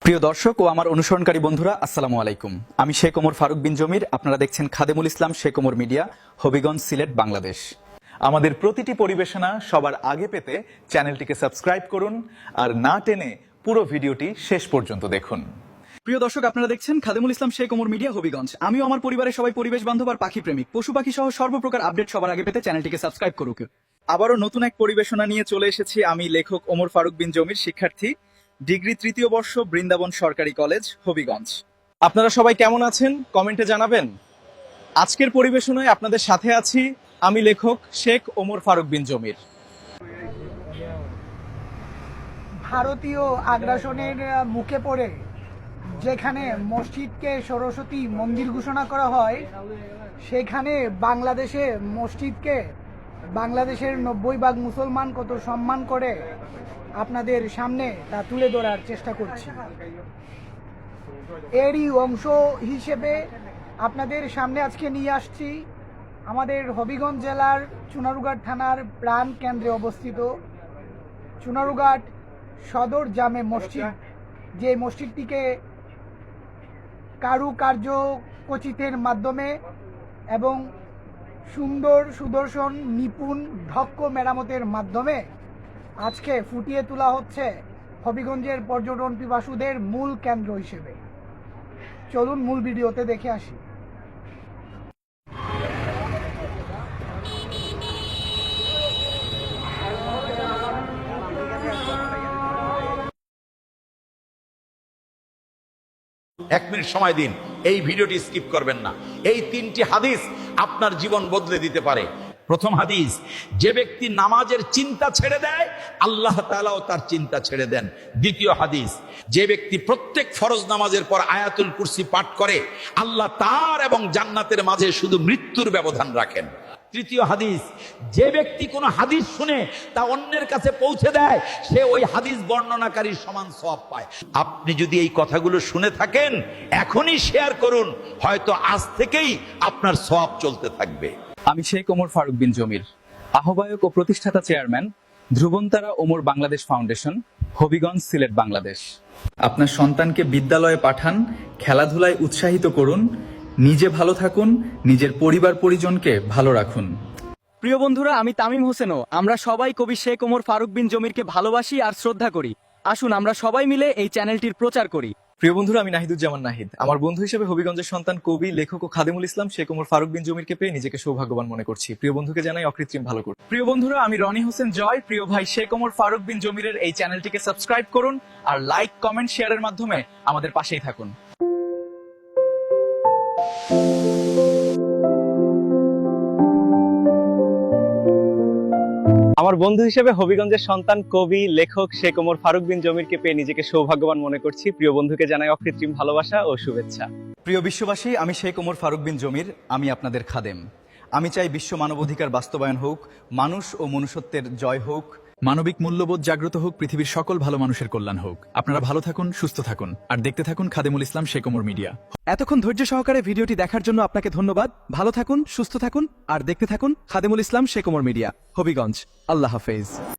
প্রিয় দর্শক ও আমার অনুসরণকারী বন্ধুরা, আসসালামু আলাইকুম। আমি শেখ ওমর ফারুক বিন জমির। আপনারা দেখছেন খাদেমুল ইসলাম শেখ ওমর মিডিয়া, হবিগঞ্জ, সিলেট, বাংলাদেশ। আমাদের প্রতিটি পরিবেশনা সবার আগে পেতে চ্যানেলটিকে সাবস্ক্রাইব করুন আর না টেনে পুরো ভিডিওটি শেষ পর্যন্ত দেখুন। প্রিয় দর্শক, আপনারা দেখছেন খাদেমুল ইসলাম শেখ ওমর মিডিয়া, হবিগঞ্জ। আমিও আমার পরিবারের সবাই পরিবেশ বান্ধব আর পাখি প্রেমিক। পশু পাখি সহ সর্বপ্রকার আপডেট সবার আগে পেতে চ্যানেলটিকে সাবস্ক্রাইব করুক। আবারও নতুন এক পরিবেশনা নিয়ে চলে এসেছি আমি, লেখক ওমর ফারুক বিন জমির, শিক্ষার্থী, ডিগ্রি তৃতীয় বর্ষ, বৃন্দাবন সরকারি কলেজ, হবিগঞ্জ। আপনারা সবাই কেমন আছেন কমেন্টে জানাবেন। আজকের পরিবেশনায় আপনাদের সাথে আছি আমি, লেখক শেখ ওমর ফারুক বিন জমির। ভারতীয় আগ্রাসনের মুখে পড়ে যেখানে মসজিদকে সরস্বতী মন্দির ঘোষণা করা হয়, সেখানে বাংলাদেশে মসজিদকে বাংলাদেশের 90% মুসলমান কত সম্মান করে আপনাদের সামনে তা তুলে ধরার চেষ্টা করছি। এরই অংশ হিসেবে আপনাদের সামনে আজকে নিয়ে আসছি আমাদের হবিগঞ্জ জেলার চুনারুঘাট থানার প্রাণ কেন্দ্রে অবস্থিত চুনারুঘাট সদর জামে মসজিদ, যে মসজিদটিকে কারুকার্য খচিতের মাধ্যমে এবং সুন্দর সুদর্শন নিপুণ দক্ষ মেরামতের মাধ্যমে আজকে ফুটিয়ে তোলা হচ্ছে হবিগঞ্জের পর্যটন পিপাসুদের মূল কেন্দ্র হিসেবে। চলুন মূল ভিডিওতে দেখে আসি। এক মিনিট সময় দিন, এই ভিডিওটি স্কিপ করবেন না। এই তিনটি হাদিস আপনার জীবন বদলে দিতে পারে। প্রথম হাদিস, যে ব্যক্তি নামাজের চিন্তা ছেড়ে দেয় আল্লাহ তাআলাও তার চিন্তা ছেড়ে দেন। দ্বিতীয় হাদিস, যে ব্যক্তি প্রত্যেক ফরজ নামাজের পর আয়াতুল কুরসি পাঠ করে আল্লাহ তার এবং জান্নাতের মাঝে শুধু মৃত্যুর ব্যবধান রাখেন। তৃতীয় হাদিস, যে ব্যক্তি কোনো হাদিস শুনে তা অন্যের কাছে পৌঁছে দেয় সে ওই হাদিস বর্ণনাকারীর সমান সওয়াব পায়। আপনি যদি এই কথাগুলো শুনে থাকেন এখনই শেয়ার করুন, হয়তো আজ থেকেই আপনার সওয়াব চলতে থাকবে। আমি শেখ ওমর ফারুক বিন জমির, আহ্বায়ক ও প্রতিষ্ঠাতা চেয়ারম্যান, ধ্রুবন্তারা ওমর বাংলাদেশ ফাউন্ডেশন, হবিগঞ্জ, সিলেট, বাংলাদেশ। আপনার সন্তানকে বিদ্যালয়ে পাঠান, খেলাধুলায় উৎসাহিত করুন, নিজে ভালো থাকুন, নিজের পরিবার পরিজনকে ভালো রাখুন। প্রিয় বন্ধুরা, আমি তামিম হোসেনও। আমরা সবাই কবি শেখ ওমর ফারুক বিন জমিরকে ভালোবাসি আর শ্রদ্ধা করি। আসুন আমরা সবাই মিলে এই চ্যানেলটির প্রচার করি। প্রিয় বন্ধুরা, আমি নাহিদুজ্জামান নাহিদ। আমার বন্ধু হিসেবে হবিগঞ্জের সন্তান, কবি, লেখক ও খাদেমুল ইসলাম শেখ ওমর ফারুক বিন জমিরকে পেয়ে নিজেকে সৌভাগ্যবান মনে করছি। প্রিয় বন্ধুকে জানাই অকৃত্রিম ভালো করুন। প্রিয় বন্ধুরা, আমি রনি হোসেন জয়। প্রিয় ভাই শেখ ওমর ফারুক বিন জমিরের এই চ্যানেলটিকে সাবস্ক্রাইব করুন আর লাইক, কমেন্ট, শেয়ারের মাধ্যমে আমাদের পাশেই থাকুন। আমার বন্ধু হিসেবে হবিগঞ্জের সন্তান, কবি, লেখক শেখ ওমর ফারুক বিন জমিরকে পেয়ে নিজেকে সৌভাগ্যবান মনে করছি। প্রিয় বন্ধুকে জানাই অকৃত্রিম ভালোবাসা ও শুভেচ্ছা। প্রিয় বিশ্ববাসী, আমি শেখ ওমর ফারুক বিন জমির, আমি আপনাদের খাদেম। আমি চাই বিশ্ব মানবাধিকার বাস্তবায়ন হোক, মানুষ ও মনুষ্যত্বের জয় হোক, মানবিক মূল্যবোধ জাগ্রত হোক, পৃথিবীর সকল ভালো মানুষের কল্যাণ হোক। আপনারা ভালো থাকুন, সুস্থ থাকুন আর দেখতে থাকুন খাদেমুল ইসলাম শেখ ওমর মিডিয়া। এতক্ষণ ধৈর্য সহকারে ভিডিওটি দেখার জন্য আপনাকে ধন্যবাদ। ভালো থাকুন, সুস্থ থাকুন আর দেখতে থাকুন খাদেমুল ইসলাম শেখ ওমর মিডিয়া, হবিগঞ্জ। আল্লাহ হাফেজ।